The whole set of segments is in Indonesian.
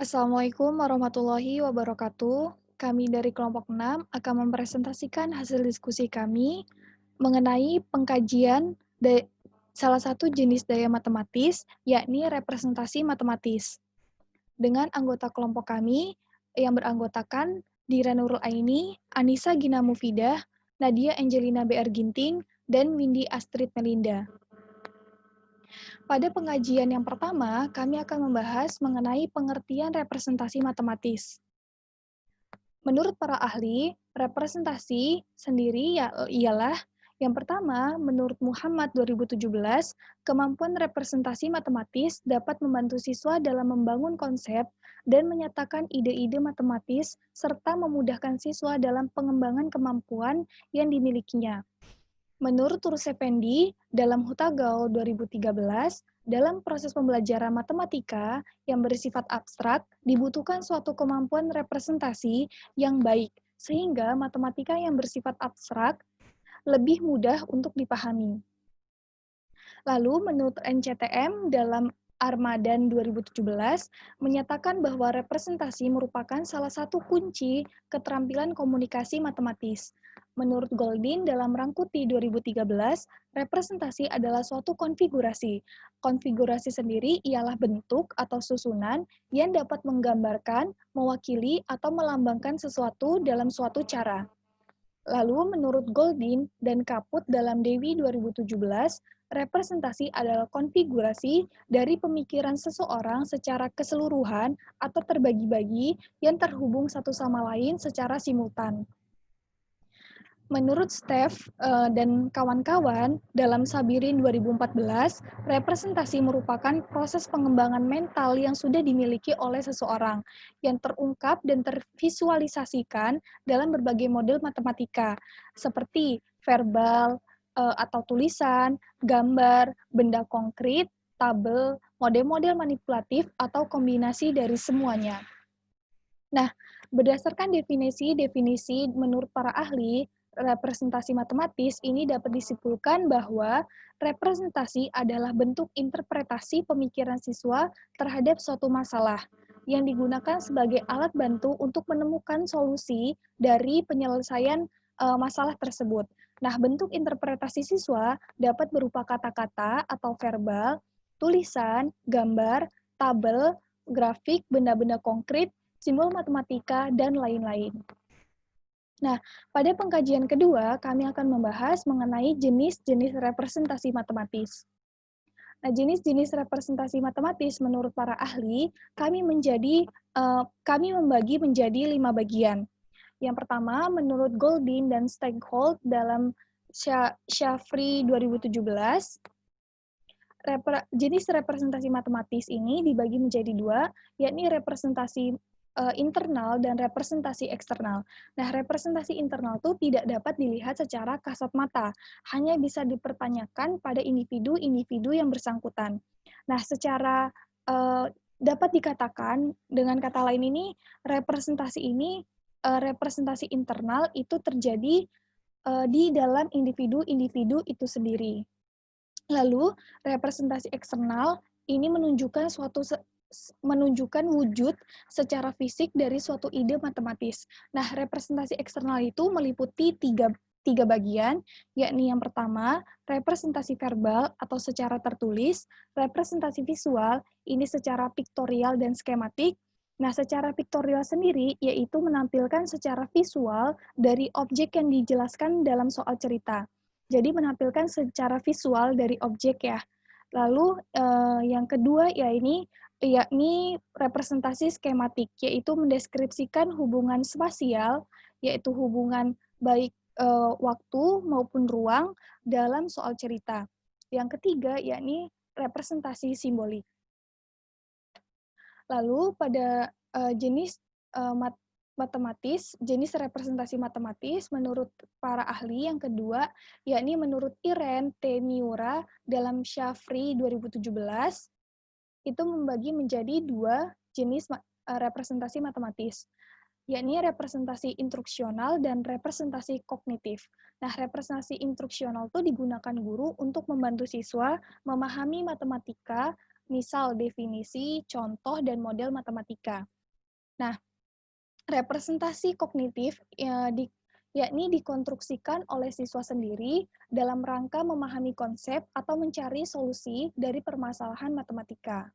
Assalamualaikum warahmatullahi wabarakatuh. Kami dari kelompok 6 akan mempresentasikan hasil diskusi kami mengenai pengkajian salah satu jenis daya matematis, yakni representasi matematis. Dengan anggota kelompok kami yang beranggotakan Dira Nurul Aini, Anissa Gina Mufidah, Nadia Angelina BR Ginting, dan Windy Astrid Melinda. Pada pengajian yang pertama, kami akan membahas mengenai pengertian representasi matematis. Menurut para ahli, representasi sendiri ialah yang pertama, menurut Muhammad 2017, kemampuan representasi matematis dapat membantu siswa dalam membangun konsep dan menyatakan ide-ide matematis serta memudahkan siswa dalam pengembangan kemampuan yang dimilikinya. Menurut Turus Effendi, dalam Hutagao 2013, dalam proses pembelajaran matematika yang bersifat abstrak, dibutuhkan suatu kemampuan representasi yang baik, sehingga matematika yang bersifat abstrak lebih mudah untuk dipahami. Lalu, menurut NCTM, dalam Armadan 2017, menyatakan bahwa representasi merupakan salah satu kunci keterampilan komunikasi matematis. Menurut Goldin dalam Rangkuti 2013, representasi adalah suatu konfigurasi. Konfigurasi sendiri ialah bentuk atau susunan yang dapat menggambarkan, mewakili, atau melambangkan sesuatu dalam suatu cara. Lalu, menurut Goldin dan Kaput dalam Dewi 2017, representasi adalah konfigurasi dari pemikiran seseorang secara keseluruhan atau terbagi-bagi yang terhubung satu sama lain secara simultan. Menurut Steph dan kawan-kawan, dalam Sabirin 2014, representasi merupakan proses pengembangan mental yang sudah dimiliki oleh seseorang, yang terungkap dan tervisualisasikan dalam berbagai model matematika, seperti verbal atau tulisan, gambar, benda konkret, tabel, model-model manipulatif, atau kombinasi dari semuanya. Nah, berdasarkan definisi-definisi menurut para ahli, representasi matematis ini dapat disimpulkan bahwa representasi adalah bentuk interpretasi pemikiran siswa terhadap suatu masalah yang digunakan sebagai alat bantu untuk menemukan solusi dari penyelesaian masalah tersebut. Nah, bentuk interpretasi siswa dapat berupa kata-kata atau verbal, tulisan, gambar, tabel, grafik, benda-benda konkret, simbol matematika, dan lain-lain. Nah, pada pengkajian kedua, kami akan membahas mengenai jenis-jenis representasi matematis. Nah, jenis-jenis representasi matematis menurut para ahli, kami membagi menjadi 5 bagian. Yang pertama, menurut Goldin dan Steghold dalam Shafri 2017, jenis representasi matematis ini dibagi menjadi dua, yakni representasi internal dan representasi eksternal. Nah, representasi internal itu tidak dapat dilihat secara kasat mata, hanya bisa dipertanyakan pada individu-individu yang bersangkutan. Nah, secara dapat dikatakan dengan kata lain ini, representasi internal itu terjadi di dalam individu-individu itu sendiri. Lalu, representasi eksternal ini menunjukkan wujud secara fisik dari suatu ide matematis. Nah, representasi eksternal itu meliputi tiga bagian, yakni yang pertama, representasi verbal atau secara tertulis, representasi visual, ini secara piktorial dan skematik. Nah, secara piktorial sendiri, yaitu menampilkan secara visual dari objek yang dijelaskan dalam soal cerita. Jadi menampilkan secara visual dari objek ya. Lalu yang kedua yakni representasi skematik, yaitu mendeskripsikan hubungan spasial, yaitu hubungan baik waktu maupun ruang dalam soal cerita. Yang ketiga yakni representasi simbolik. Lalu pada jenis jenis representasi matematis menurut para ahli yang kedua, yakni menurut Irene T. Miura dalam Shafri 2017, itu membagi menjadi dua jenis representasi matematis, yakni representasi instruksional dan representasi kognitif. Nah, representasi instruksional itu digunakan guru untuk membantu siswa memahami matematika misal definisi, contoh, dan model matematika. Nah, representasi kognitif yakni dikonstruksikan oleh siswa sendiri dalam rangka memahami konsep atau mencari solusi dari permasalahan matematika.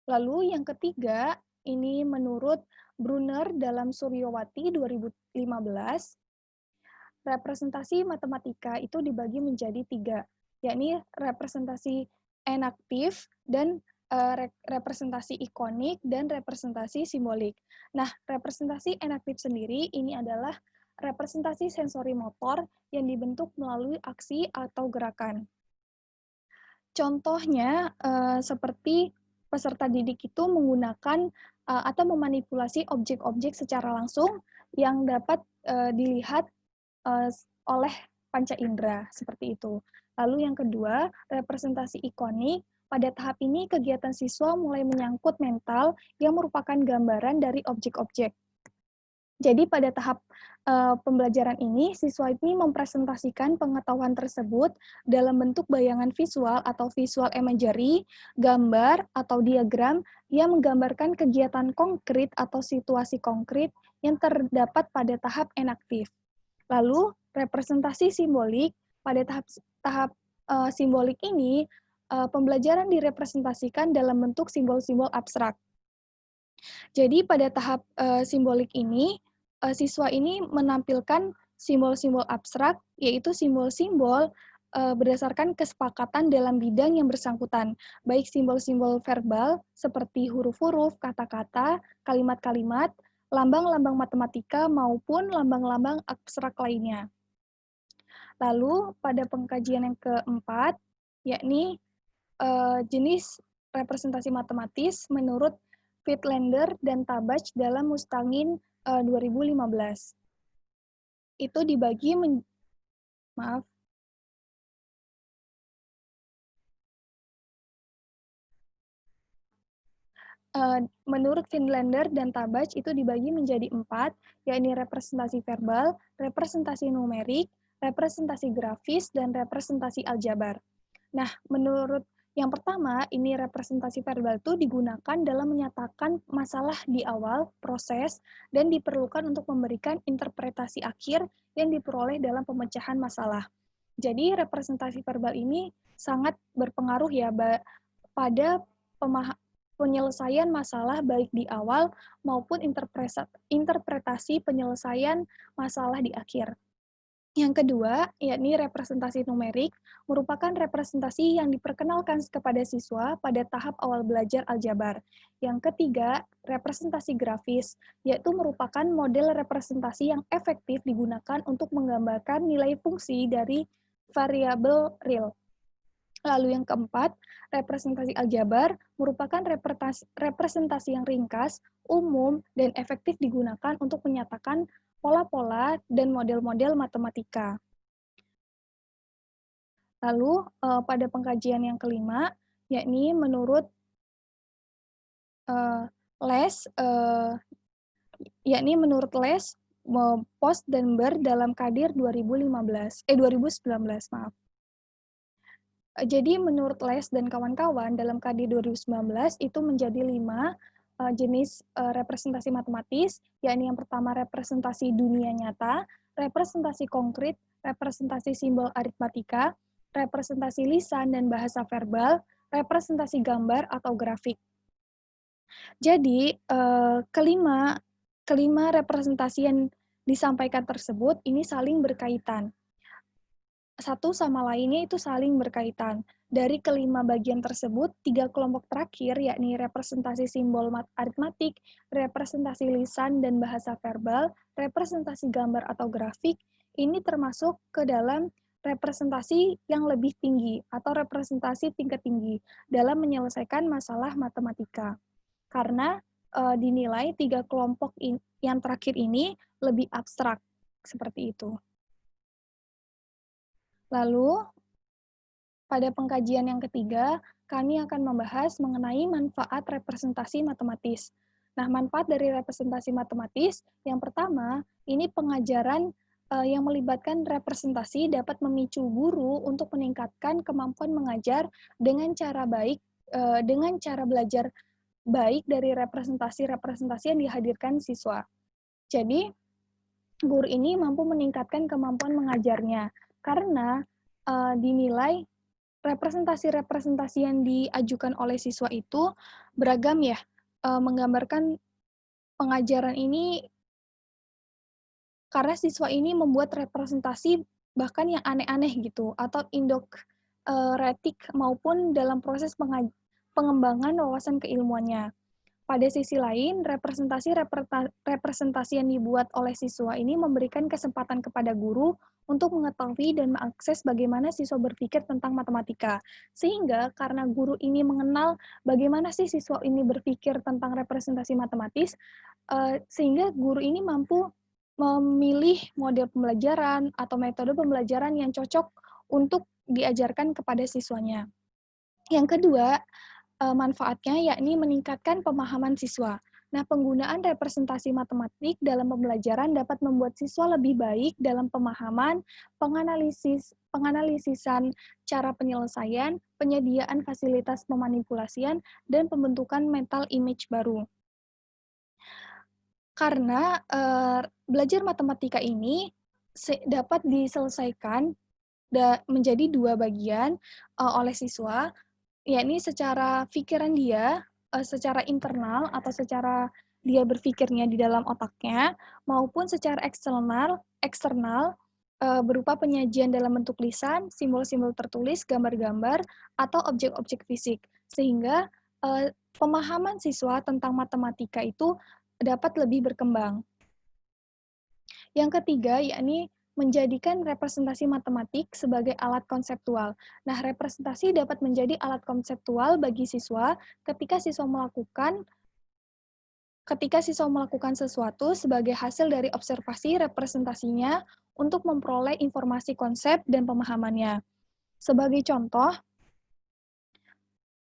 Lalu yang ketiga, ini menurut Brunner dalam Suryowati 2015, representasi matematika itu dibagi menjadi tiga, yakni representasi enaktif dan representasi ikonik dan representasi simbolik. Nah, representasi enaktif sendiri ini adalah representasi sensori motor yang dibentuk melalui aksi atau gerakan. Contohnya seperti peserta didik itu menggunakan atau memanipulasi objek-objek secara langsung yang dapat dilihat oleh panca indera, seperti itu. Lalu yang kedua, representasi ikonik. Pada tahap ini, kegiatan siswa mulai menyangkut mental yang merupakan gambaran dari objek-objek. Jadi pada tahap pembelajaran ini, siswa ini mempresentasikan pengetahuan tersebut dalam bentuk bayangan visual atau visual imagery, gambar atau diagram yang menggambarkan kegiatan konkret atau situasi konkret yang terdapat pada tahap enaktif. Lalu, representasi simbolik, pada tahap simbolik ini, pembelajaran direpresentasikan dalam bentuk simbol-simbol abstrak. Jadi pada tahap simbolik ini, siswa ini menampilkan simbol-simbol abstrak, yaitu simbol-simbol berdasarkan kesepakatan dalam bidang yang bersangkutan, baik simbol-simbol verbal seperti huruf-huruf, kata-kata, kalimat-kalimat, lambang-lambang matematika, maupun lambang-lambang abstrak lainnya. Lalu, pada pengkajian yang keempat, yakni jenis representasi matematis menurut Friedlander dan Tabach dalam Mustangin 2015. Itu dibagi menurut Friedlander dan Tabach itu dibagi menjadi 4, yakni representasi verbal, representasi numerik, representasi grafis, dan representasi aljabar. Nah, menurut yang pertama, ini representasi verbal itu digunakan dalam menyatakan masalah di awal proses dan diperlukan untuk memberikan interpretasi akhir yang diperoleh dalam pemecahan masalah. Jadi, representasi verbal ini sangat berpengaruh ya pada penyelesaian masalah baik di awal maupun interpretasi penyelesaian masalah di akhir. Yang kedua, yakni representasi numerik, merupakan representasi yang diperkenalkan kepada siswa pada tahap awal belajar aljabar. Yang ketiga, representasi grafis, yaitu merupakan model representasi yang efektif digunakan untuk menggambarkan nilai fungsi dari variabel real. Lalu yang keempat, representasi aljabar merupakan representasi yang ringkas, umum, dan efektif digunakan untuk menyatakan pola-pola dan model-model matematika. Lalu pada pengkajian yang kelima, yakni menurut Les, Post dan Ber dalam Kadir 2019, maaf. Jadi menurut Les dan kawan-kawan dalam Kadir 2019 itu menjadi 5 jenis representasi matematis, yakni yang pertama representasi dunia nyata, representasi konkret, representasi simbol aritmatika, representasi lisan dan bahasa verbal, representasi gambar atau grafik. Jadi kelima representasi yang disampaikan tersebut ini saling berkaitan. Satu sama lainnya itu saling berkaitan. Dari kelima bagian tersebut, 3 kelompok terakhir, yakni representasi simbol aritmatik, representasi lisan dan bahasa verbal, representasi gambar atau grafik, ini termasuk ke dalam representasi yang lebih tinggi atau representasi tingkat tinggi dalam menyelesaikan masalah matematika. Karena dinilai 3 kelompok yang terakhir ini lebih abstrak, seperti itu. Lalu, pada pengkajian yang ketiga, kami akan membahas mengenai manfaat representasi matematis. Nah, manfaat dari representasi matematis, yang pertama, ini pengajaran yang melibatkan representasi dapat memicu guru untuk meningkatkan kemampuan mengajar dengan cara belajar baik dari representasi-representasi yang dihadirkan siswa. Jadi, guru ini mampu meningkatkan kemampuan mengajarnya karena dinilai representasi-representasi yang diajukan oleh siswa itu beragam ya, menggambarkan pengajaran ini karena siswa ini membuat representasi bahkan yang aneh-aneh gitu atau indokretik maupun dalam proses pengembangan wawasan keilmuannya. Pada sisi lain, representasi yang dibuat oleh siswa ini memberikan kesempatan kepada guru untuk mengetahui dan mengakses bagaimana siswa berpikir tentang matematika. Sehingga karena guru ini mengenal bagaimana sih siswa ini berpikir tentang representasi matematis, sehingga guru ini mampu memilih model pembelajaran atau metode pembelajaran yang cocok untuk diajarkan kepada siswanya. Yang kedua, manfaatnya yakni meningkatkan pemahaman siswa. Nah, penggunaan representasi matematik dalam pembelajaran dapat membuat siswa lebih baik dalam pemahaman, penganalisisan cara penyelesaian, penyediaan fasilitas pemanipulasian, dan pembentukan mental image baru. Karena belajar matematika ini dapat diselesaikan menjadi dua bagian oleh siswa, yakni secara pikiran dia, secara internal atau secara dia berpikirnya di dalam otaknya, maupun secara eksternal, berupa penyajian dalam bentuk lisan, simbol-simbol tertulis, gambar-gambar, atau objek-objek fisik. Sehingga pemahaman siswa tentang matematika itu dapat lebih berkembang. Yang ketiga, yakni menjadikan representasi matematik sebagai alat konseptual. Nah, representasi dapat menjadi alat konseptual bagi siswa ketika siswa melakukan sesuatu sebagai hasil dari observasi representasinya untuk memperoleh informasi konsep dan pemahamannya. Sebagai contoh,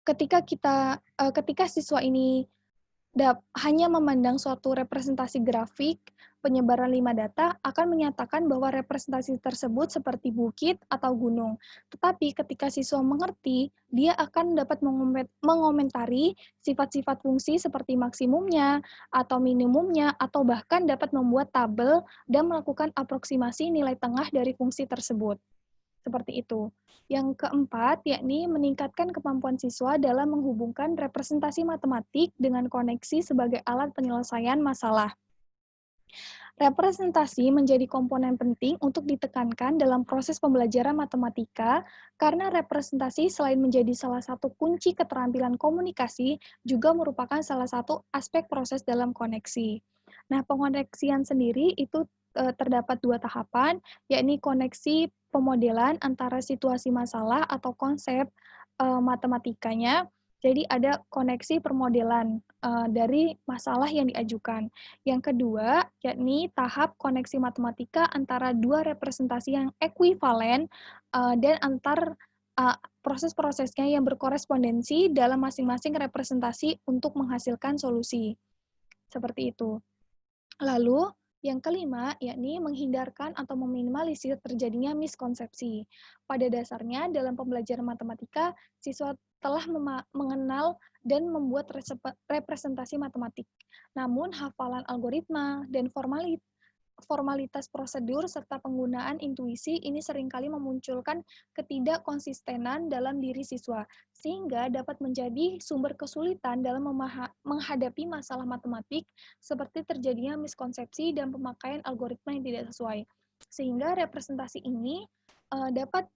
ketika siswa ini hanya memandang suatu representasi grafik penyebaran 5 data akan menyatakan bahwa representasi tersebut seperti bukit atau gunung. Tetapi ketika siswa mengerti, dia akan dapat mengomentari sifat-sifat fungsi seperti maksimumnya atau minimumnya atau bahkan dapat membuat tabel dan melakukan aproksimasi nilai tengah dari fungsi tersebut. Seperti itu. Yang keempat, yakni meningkatkan kemampuan siswa dalam menghubungkan representasi matematik dengan koneksi sebagai alat penyelesaian masalah. Representasi menjadi komponen penting untuk ditekankan dalam proses pembelajaran matematika karena representasi selain menjadi salah satu kunci keterampilan komunikasi juga merupakan salah satu aspek proses dalam koneksi. Nah, pengoneksian sendiri itu terdapat dua tahapan, yakni koneksi pemodelan antara situasi masalah atau konsep matematikanya. Jadi ada koneksi permodelan dari masalah yang diajukan. Yang kedua, yakni tahap koneksi matematika antara dua representasi yang ekuivalen dan antar proses-prosesnya yang berkorespondensi dalam masing-masing representasi untuk menghasilkan solusi. Seperti itu. Lalu, yang kelima, yakni menghindarkan atau meminimalisir terjadinya miskonsepsi. Pada dasarnya, dalam pembelajaran matematika, siswa telah mengenal dan membuat representasi matematik. Namun, hafalan algoritma dan formalitas prosedur serta penggunaan intuisi ini seringkali memunculkan ketidakkonsistenan dalam diri siswa, sehingga dapat menjadi sumber kesulitan dalam menghadapi masalah matematik seperti terjadinya miskonsepsi dan pemakaian algoritma yang tidak sesuai. Sehingga representasi ini dapat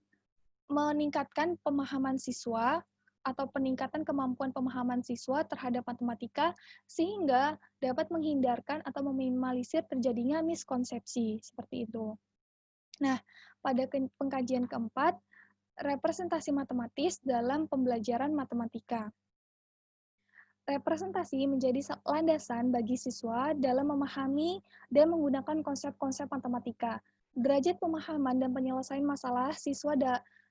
meningkatkan pemahaman siswa atau peningkatan kemampuan pemahaman siswa terhadap matematika sehingga dapat menghindarkan atau meminimalisir terjadinya miskonsepsi seperti itu. Nah, pada pengkajian keempat, representasi matematis dalam pembelajaran matematika. Representasi menjadi landasan bagi siswa dalam memahami dan menggunakan konsep-konsep matematika. Derajat pemahaman dan penyelesaian masalah siswa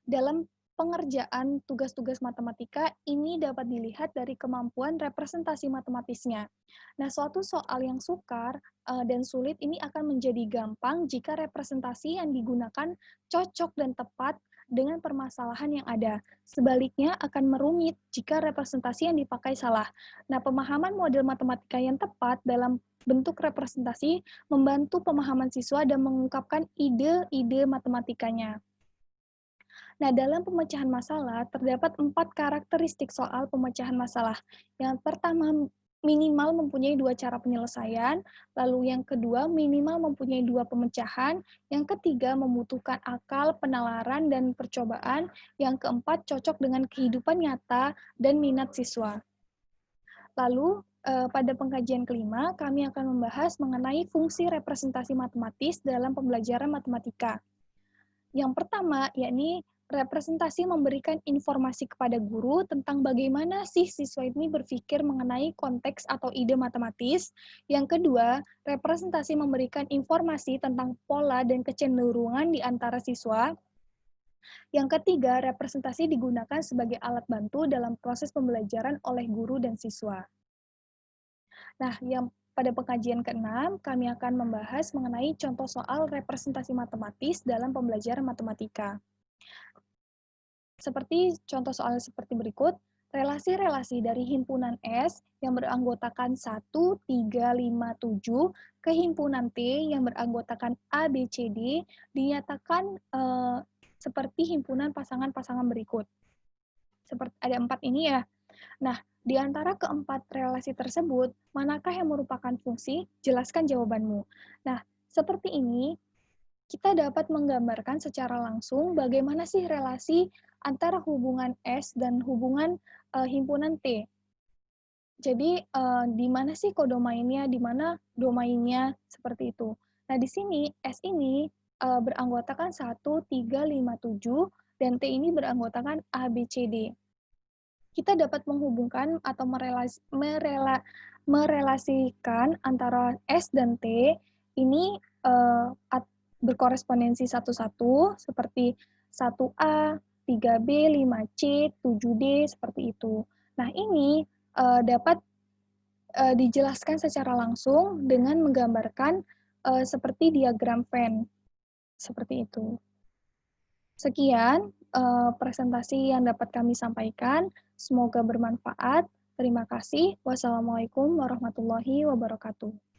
dalam pengerjaan tugas-tugas matematika ini dapat dilihat dari kemampuan representasi matematisnya. Nah, suatu soal yang sukar dan sulit ini akan menjadi gampang jika representasi yang digunakan cocok dan tepat dengan permasalahan yang ada. Sebaliknya akan merumit jika representasi yang dipakai salah. Nah, pemahaman model matematika yang tepat dalam bentuk representasi membantu pemahaman siswa dan mengungkapkan ide-ide matematikanya. Nah, dalam pemecahan masalah, terdapat 4 karakteristik soal pemecahan masalah. Yang pertama, minimal mempunyai 2 cara penyelesaian, lalu yang kedua, minimal mempunyai 2 pemecahan, yang ketiga, membutuhkan akal, penalaran, dan percobaan, yang keempat, cocok dengan kehidupan nyata dan minat siswa. Lalu, pada pengkajian kelima, kami akan membahas mengenai fungsi representasi matematis dalam pembelajaran matematika. Yang pertama, yakni representasi memberikan informasi kepada guru tentang bagaimana sih siswa ini berpikir mengenai konteks atau ide matematis. Yang kedua, representasi memberikan informasi tentang pola dan kecenderungan di antara siswa. Yang ketiga, representasi digunakan sebagai alat bantu dalam proses pembelajaran oleh guru dan siswa. Nah, yang pada pengkajian ke-6, kami akan membahas mengenai contoh soal representasi matematis dalam pembelajaran matematika. Seperti contoh soal seperti berikut, relasi-relasi dari himpunan S yang beranggotakan 1, 3, 5, 7 ke himpunan T yang beranggotakan A, B, C, D dinyatakan seperti himpunan pasangan-pasangan berikut. Seperti ada 4 ini ya. Nah, di antara keempat relasi tersebut, manakah yang merupakan fungsi? Jelaskan jawabanmu. Nah, seperti ini, kita dapat menggambarkan secara langsung bagaimana sih relasi antara hubungan S dan hubungan himpunan T. Jadi, di mana sih kodomainnya, di mana domainnya, seperti itu. Nah, di sini S ini beranggotakan 1, 3, 5, 7, dan T ini beranggotakan A, B, C, D. Kita dapat menghubungkan atau merelasikan antara S dan T ini berkorespondensi satu-satu seperti 1A, 3B, 5C, 7D seperti itu. Nah, ini dapat dijelaskan secara langsung dengan menggambarkan seperti diagram Venn seperti itu. Sekian presentasi yang dapat kami sampaikan. Semoga bermanfaat. Terima kasih. Wassalamualaikum warahmatullahi wabarakatuh.